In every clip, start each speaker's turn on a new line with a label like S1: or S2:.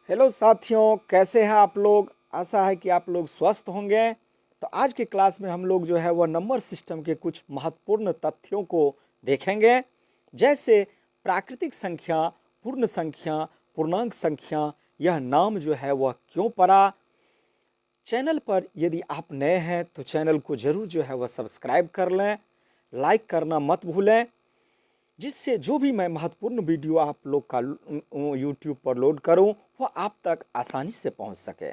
S1: Hello साथियों, कैसे हैं आप लोग। आशा है कि आप लोग स्वस्थ होंगे। तो आज के क्लास में हम लोग जो है वह नंबर सिस्टम के कुछ महत्वपूर्ण तथ्यों को देखेंगे, जैसे प्राकृतिक संख्या, पूर्ण संख्या, पूर्णांक संख्या, यह नाम जो है वह क्यों पड़ा। चैनल पर यदि आप नए हैं तो चैनल को ज़रूर जो है वह सब्सक्राइब कर लें, लाइक करना मत भूलें, जिससे जो भी मैं महत्वपूर्ण वीडियो आप लोग का यूट्यूब पर लोड करूं वह आप तक आसानी से पहुंच सके।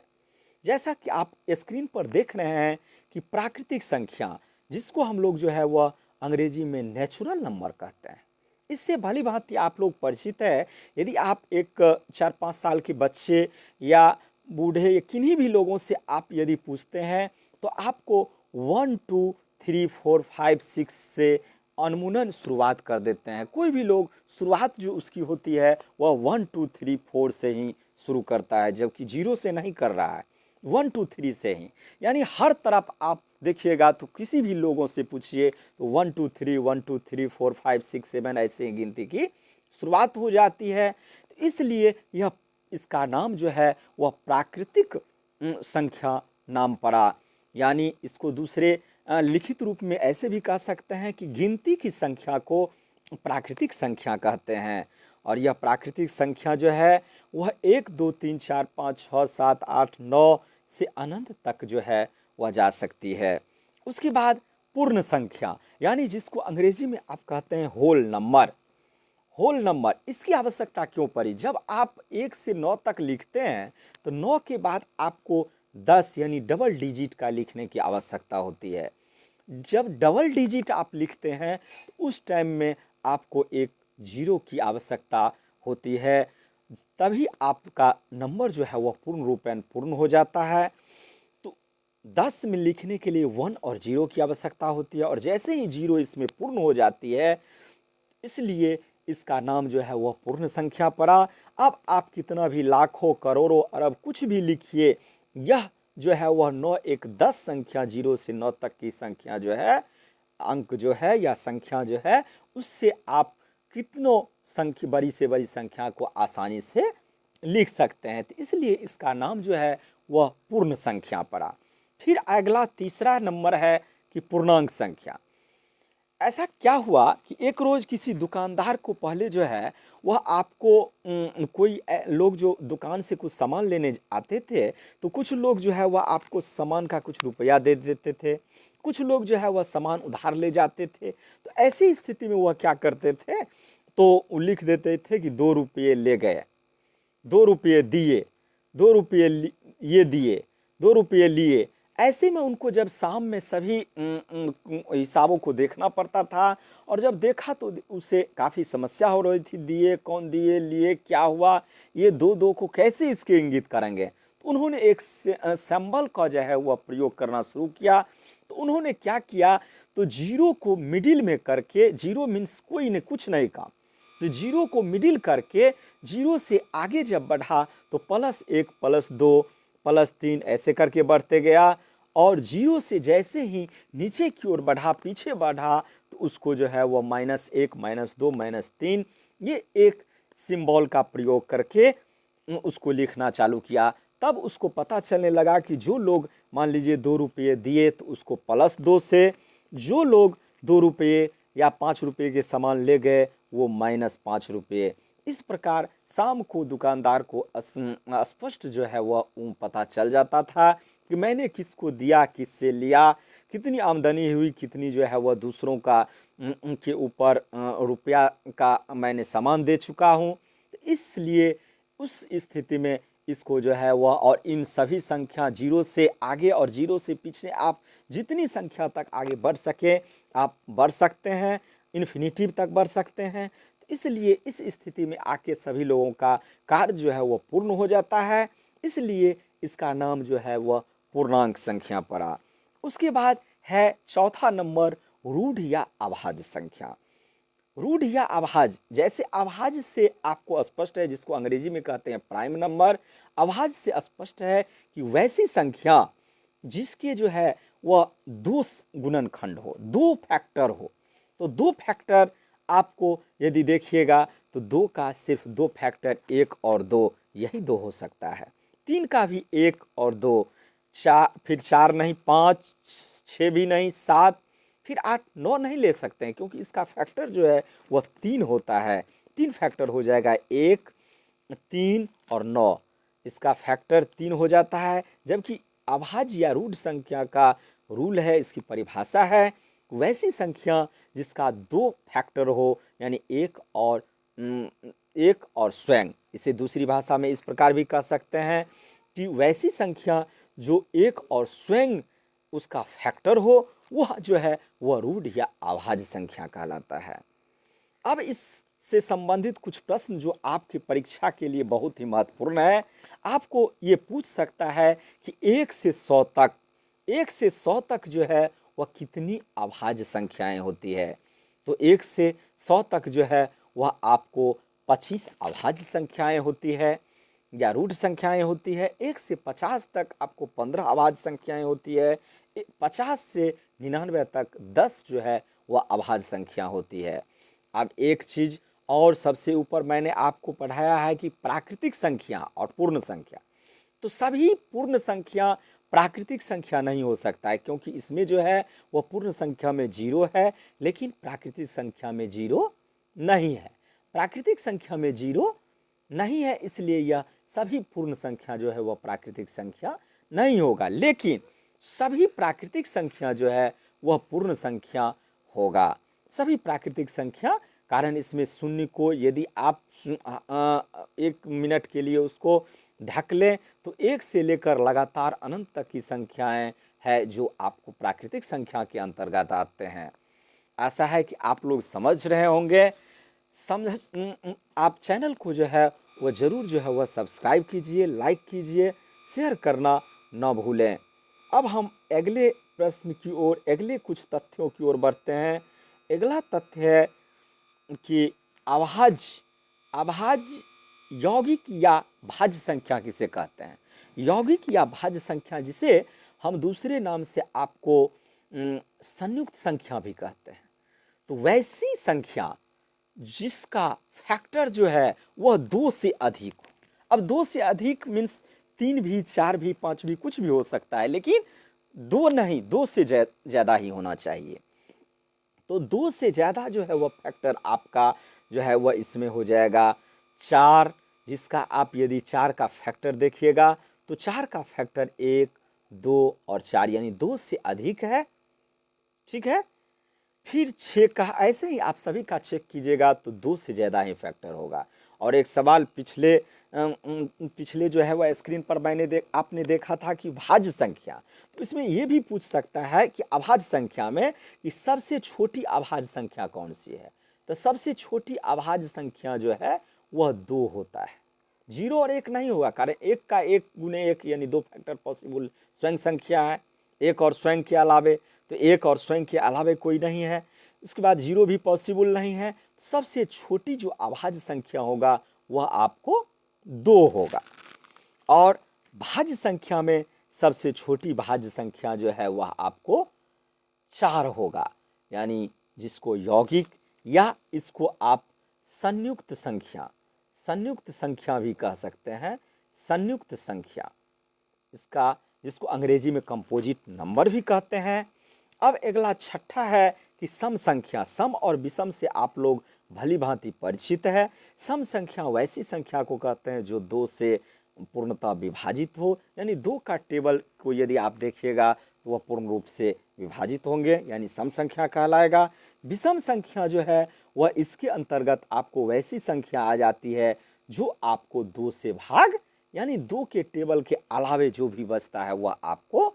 S1: जैसा कि आप स्क्रीन पर देख रहे हैं कि प्राकृतिक संख्या, जिसको हम लोग जो है वह अंग्रेजी में नेचुरल नंबर कहते हैं, इससे भली भांति आप लोग परिचित है। यदि आप एक 4-5 साल के बच्चे या बूढ़े या किन्हीं भी लोगों से आप यदि पूछते हैं तो आपको 1 2 3 4 5 6 से अनमुनन शुरुआत कर देते हैं। कोई भी लोग शुरुआत जो उसकी होती है वह 1 2 3 4 से ही शुरू करता है, जबकि 0 से नहीं कर रहा है, 1 2 3 से ही। यानी हर तरफ आप देखिएगा तो किसी भी लोगों से पूछिए तो 1 2 3 1 2 3 4 5 6 7 ऐसे ही गिनती की शुरुआत हो जाती है। तो इसलिए यह इसका नाम जो है वह प्राकृतिक संख्या नाम पड़ा। यानी इसको दूसरे लिखित रूप में ऐसे भी कह सकते हैं कि गिनती की संख्या को प्राकृतिक संख्या कहते हैं। और यह प्राकृतिक संख्या जो है वह 1 2 3 4 5 6 7 8 9 से अनंत तक जो है वह जा सकती है। उसके बाद पूर्ण संख्या, यानी जिसको अंग्रेजी में आप कहते हैं होल नंबर। होल नंबर इसकी आवश्यकता क्यों पड़ी? जब आप 1 से 9 तक लिखते हैं तो 9 के बाद आपको 10 यानी डबल डिजिट का लिखने की आवश्यकता होती है। जब डबल डिजिट आप लिखते हैं तो उस टाइम में आपको एक जीरो की आवश्यकता होती है, तभी आपका नंबर जो है वह पूर्ण रूपेण पूर्ण हो जाता है। तो 10 में लिखने के लिए 1 और 0 की आवश्यकता होती है, और जैसे ही 0 इसमें पूर्ण हो जाती है, इसलिए इसका नाम जो है वह पूर्ण संख्या पड़ा। अब आप कितना भी लाखों करोड़ों अरब कुछ भी लिखिए, यह जो है वह 9 एक 10 संख्या, 0 से 9 तक की संख्या जो है, अंक जो है या संख्या जो है, उससे आप कितनों संख्या बड़ी से बड़ी संख्या को आसानी से लिख सकते हैं। तो इसलिए इसका नाम जो है वह पूर्ण संख्या पड़ा। फिर अगला तीसरा नंबर है कि पूर्णांक संख्या। ऐसा क्या हुआ कि एक रोज़ किसी दुकानदार को पहले जो है वह आपको कोई लोग जो दुकान से कुछ सामान लेने आते थे, तो कुछ लोग जो है वह आपको सामान का कुछ रुपया दे देते थे, कुछ लोग जो है वह सामान उधार ले जाते थे। तो ऐसी स्थिति में वह क्या करते थे, तो लिख देते थे कि 2 रुपये ले गए, 2 रुपये दिए, 2 रुपये ये दिए, 2 रुपये लिए। ऐसे में उनको जब शाम में सभी हिसाबों को देखना पड़ता था, और जब देखा तो उसे काफ़ी समस्या हो रही थी, दिए कौन दिए, लिए क्या हुआ, ये दो दो को कैसे इसके इंगित करेंगे। तो उन्होंने एक सिंबल का जो है वह प्रयोग करना शुरू किया। तो उन्होंने क्या किया, तो जीरो को मिडिल में करके, जीरो मीन्स कोई ने कुछ नहीं काम, तो जीरो को मिडिल करके जीरो से आगे जब बढ़ा तो +1 +2 +3 ऐसे करके बढ़ते गया, और जीरो से जैसे ही नीचे की ओर बढ़ा, पीछे बढ़ा, तो उसको जो है वह -1 -2 -3 ये एक सिंबल का प्रयोग करके उसको लिखना चालू किया। तब उसको पता चलने लगा कि जो लोग मान लीजिए 2 रुपये दिए तो उसको +2 से, जो लोग 2 रुपये या 5 रुपये के सामान ले गए वो -5 रुपये। इस प्रकार शाम को दुकानदार को स्पष्ट जो है वह पता चल जाता था कि मैंने किसको दिया, किससे लिया, कितनी आमदनी हुई, कितनी जो है वह दूसरों का के ऊपर रुपया का मैंने सामान दे चुका हूँ। तो इसलिए उस स्थिति में इसको जो है वह, और इन सभी संख्या 0 से आगे और 0 से पीछे आप जितनी संख्या तक आगे बढ़ सके आप बढ़ सकते हैं, इन्फिनिटिव तक बढ़ सकते हैं। तो इसलिए इस स्थिति में आके सभी लोगों का कार्य जो है वह पूर्ण हो जाता है, इसलिए इसका नाम जो है वह पूर्णांक संख्या पड़ा। उसके बाद है चौथा नंबर रूढ़ या अभाज्य संख्या। रूढ़ या अभाज्य, जैसे अभाज्य से आपको स्पष्ट है, जिसको अंग्रेजी में कहते हैं प्राइम नंबर। अभाज्य से स्पष्ट है कि वैसी संख्या जिसके जो है वह 2 गुणनखंड हो, 2 फैक्टर हो। तो 2 फैक्टर आपको यदि देखिएगा तो 2 का सिर्फ 2 फैक्टर 1 और 2 यही 2 हो सकता है। 3 का भी 1 और 2, 4, फिर 4 नहीं 5, 6 भी नहीं 7, फिर 8, 9 नहीं ले सकते हैं क्योंकि इसका फैक्टर जो है वह 3 होता है। 3 फैक्टर हो जाएगा 1, 3 और 9, इसका फैक्टर 3 हो जाता है। जबकि अभाज्य या रूढ़ संख्या का रूल है, इसकी परिभाषा है, वैसी संख्या जिसका 2 फैक्टर हो, यानी 1 और स्वयं। इसे दूसरी भाषा में इस प्रकार भी कह सकते हैं कि वैसी संख्या जो 1 और स्वयं उसका फैक्टर हो, वह जो है वह रूढ़ या अभाज्य संख्या कहलाता है। अब इससे संबंधित कुछ प्रश्न जो आपकी परीक्षा के लिए बहुत ही महत्वपूर्ण है। आपको ये पूछ सकता है कि 1 से 100 तक, 1 से 100 तक जो है वह कितनी अभाज्य संख्याएं होती है। तो 1 से 100 तक जो है वह आपको 25 अभाज्य संख्याएं होती है या रूढ़ संख्याएं होती है। 1 से 50 तक आपको 15 अभाज्य संख्याएं होती है। 50 से 99 तक 10 जो है वह अभाज्य संख्या होती है। अब एक चीज़ और सबसे ऊपर मैंने आपको पढ़ाया है कि प्राकृतिक संख्या और पूर्ण संख्या। तो सभी पूर्ण संख्या प्राकृतिक संख्या नहीं हो सकता है, क्योंकि इसमें जो है वह पूर्ण संख्या में 0 है, लेकिन प्राकृतिक संख्या में 0 नहीं है। प्राकृतिक संख्या में 0 नहीं है, इसलिए यह सभी पूर्ण संख्या जो है वह प्राकृतिक संख्या नहीं होगा। लेकिन सभी प्राकृतिक संख्या जो है वह पूर्ण संख्या होगा। सभी प्राकृतिक संख्या, कारण इसमें शून्य को यदि आप 1 मिनट के लिए उसको ढक लें तो 1 से लेकर लगातार अनंत तक की संख्याएं हैं जो आपको प्राकृतिक संख्या के अंतर्गत आते हैं। आशा है कि आप लोग समझ रहे होंगे। आप चैनल को जो है वह ज़रूर जो है वह सब्सक्राइब कीजिए, लाइक कीजिए, शेयर करना न भूलें। अब हम अगले प्रश्न की ओर, अगले कुछ तथ्यों की ओर बढ़ते हैं। अगला तथ्य है कि अभाज्य यौगिक या भाज्य संख्या किसे कहते हैं। यौगिक या भाज्य संख्या, जिसे हम दूसरे नाम से आपको संयुक्त संख्या भी कहते हैं। तो वैसी संख्या जिसका फैक्टर जो है वह 2 से अधिक हो। अब 2 से अधिक मीन्स 3 भी, 4 भी, 5 भी, कुछ भी हो सकता है, लेकिन 2 नहीं, 2 से ज़्यादा ही होना चाहिए। तो 2 से ज़्यादा जो है वह फैक्टर आपका जो है वह इसमें हो जाएगा 4, जिसका आप यदि 4 का फैक्टर देखिएगा तो 4 का फैक्टर 1, 2 और 4, यानी 2 से अधिक है। ठीक है। फिर 6 का, ऐसे ही आप सभी का चेक कीजिएगा तो 2 से ज़्यादा ही फैक्टर होगा। और एक सवाल पिछले जो है वह स्क्रीन पर आपने देखा था कि भाज्य संख्या, तो इसमें यह भी पूछ सकता है कि अभाज्य संख्या में कि सबसे छोटी अभाज्य संख्या कौन सी है। तो सबसे छोटी अभाज्य संख्या जो है वह 2 होता है, 0 और 1 नहीं होगा, कारण 1 का 1 गुने 1 यानी 2 फैक्टर पॉसिबल स्वयं संख्या है। 1 और स्वयं के अलावे, तो 1 और स्वयं के अलावे कोई नहीं है। उसके बाद 0 भी पॉसिबल नहीं है। तो सबसे छोटी जो अभाज्य संख्या होगा वह आपको 2 होगा। और भाज्य संख्या में सबसे छोटी भाज्य संख्या जो है वह आपको 4 होगा, यानी जिसको यौगिक या इसको आप संयुक्त संख्या भी कह सकते हैं। संयुक्त संख्या, इसका जिसको अंग्रेजी में कंपोजिट नंबर भी कहते हैं। अब अगला छठा है कि सम संख्या। सम और विषम से आप लोग भली भांति परिचित है। सम संख्या वैसी संख्या को कहते हैं जो 2 से पूर्णतः विभाजित हो, यानी 2 का टेबल को यदि आप देखिएगा तो वह पूर्ण रूप से विभाजित होंगे, यानी सम संख्या कहलाएगा। विषम संख्या जो है वह इसके अंतर्गत आपको वैसी संख्या आ जाती है जो आपको 2 से भाग, यानी 2 के टेबल के अलावे जो भी बचता है वह आपको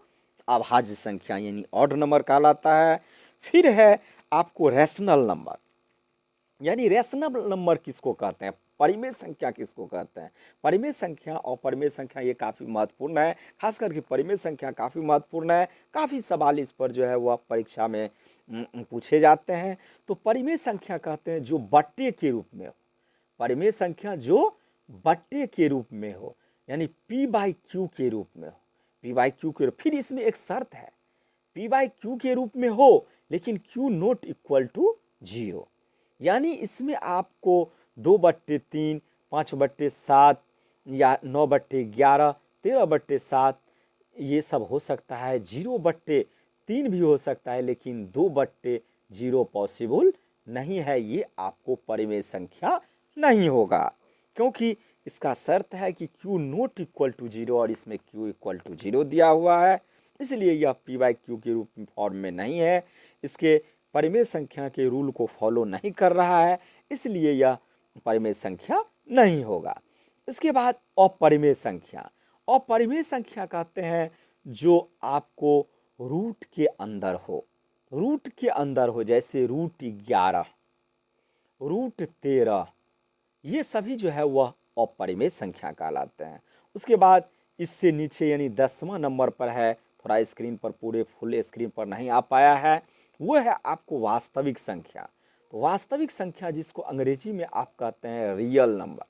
S1: अभाज्य संख्या यानी ऑड नंबर कहलाता है। फिर है आपको रैशनल नंबर, यानी रैशनल नंबर किसको कहते हैं, परिमेय संख्या किसको कहते हैं। परिमेय संख्या और परिमेय संख्या ये काफ़ी महत्वपूर्ण है, खास करके परिमेय संख्या काफ़ी महत्वपूर्ण है। काफ़ी सवाल इस पर जो है वह परीक्षा में पूछे जाते हैं। तो परिमेय संख्या कहते हैं जो बट्टे के रूप में हो। परिमेय संख्या जो बट्टे के रूप में हो, यानी P/Q के रूप में हो। P/Q के, फिर इसमें एक शर्त है, P/Q के रूप में हो लेकिन Q नॉट इक्वल टू 0, यानी इसमें आपको 2/3, 5/7 या 9/11, 13/7, ये सब हो सकता है। 0/3 भी हो सकता है, लेकिन 2/0 पॉसिबल नहीं है। ये आपको परिमेय संख्या नहीं होगा, क्योंकि इसका शर्त है कि q नॉट इक्वल टू 0 और इसमें q इक्वल टू 0 दिया हुआ है, इसलिए यह p/q के रूप में फॉर्म में नहीं है। इसके परिमेय संख्या के रूल को फॉलो नहीं कर रहा है, इसलिए यह परिमेय संख्या नहीं होगा। इसके बाद अपरिमेय संख्या। अपरिमेय संख्या कहते हैं जो आपको रूट के अंदर हो, रूट के अंदर हो, जैसे √11, √13, ये सभी जो है वह अपरिमेय संख्या कहलाते हैं। उसके बाद इससे नीचे यानी 10वां नंबर पर है, थोड़ा स्क्रीन पर पूरे फुल स्क्रीन पर नहीं आ पाया है, वो है आपको वास्तविक संख्या। तो वास्तविक संख्या जिसको अंग्रेजी में आप कहते हैं रियल नंबर।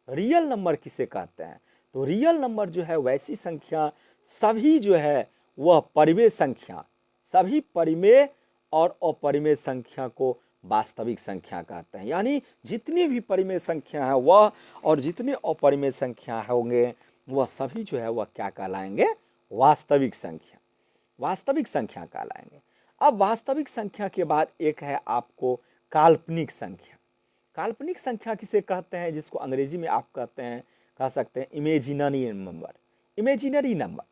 S1: रियल नंबर किसे कहते हैं? तो रियल नंबर जो है वैसी संख्या, सभी जो है वह परिमेय संख्या, सभी परिमेय और अपरिमेय संख्या को वास्तविक संख्या कहते हैं। यानी जितनी भी परिमेय संख्या है वह और जितने अपरिमेय संख्या होंगे वह सभी जो है वह क्या कहलाएंगे? वास्तविक संख्या, वास्तविक संख्या कहलाएंगे। अब वास्तविक संख्या के बाद एक है आपको काल्पनिक संख्या। काल्पनिक संख्या किसे कहते हैं? जिसको अंग्रेजी में आप कहते हैं, कह सकते हैं imaginary number. Imaginary number,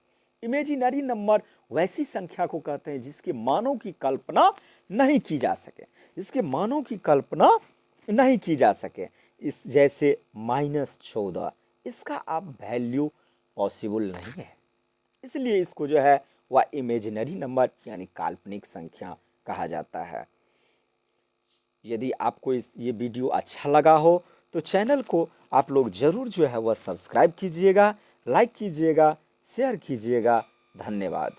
S1: imaginary number वैसी संख्या को कहते हैं जिसके मानों की कल्पना नहीं की जा सके, जिसके मानों की कल्पना नहीं की जा सके। इस जैसे -14, इसका आप वैल्यू पॉसिबल नहीं है, इसलिए इसको जो है वह इमेजिनरी नंबर यानी काल्पनिक संख्या कहा जाता है। यदि आपको ये वीडियो अच्छा लगा हो तो चैनल को आप लोग ज़रूर जो है वह सब्सक्राइब कीजिएगा, लाइक कीजिएगा, शेयर कीजिएगा। धन्यवाद।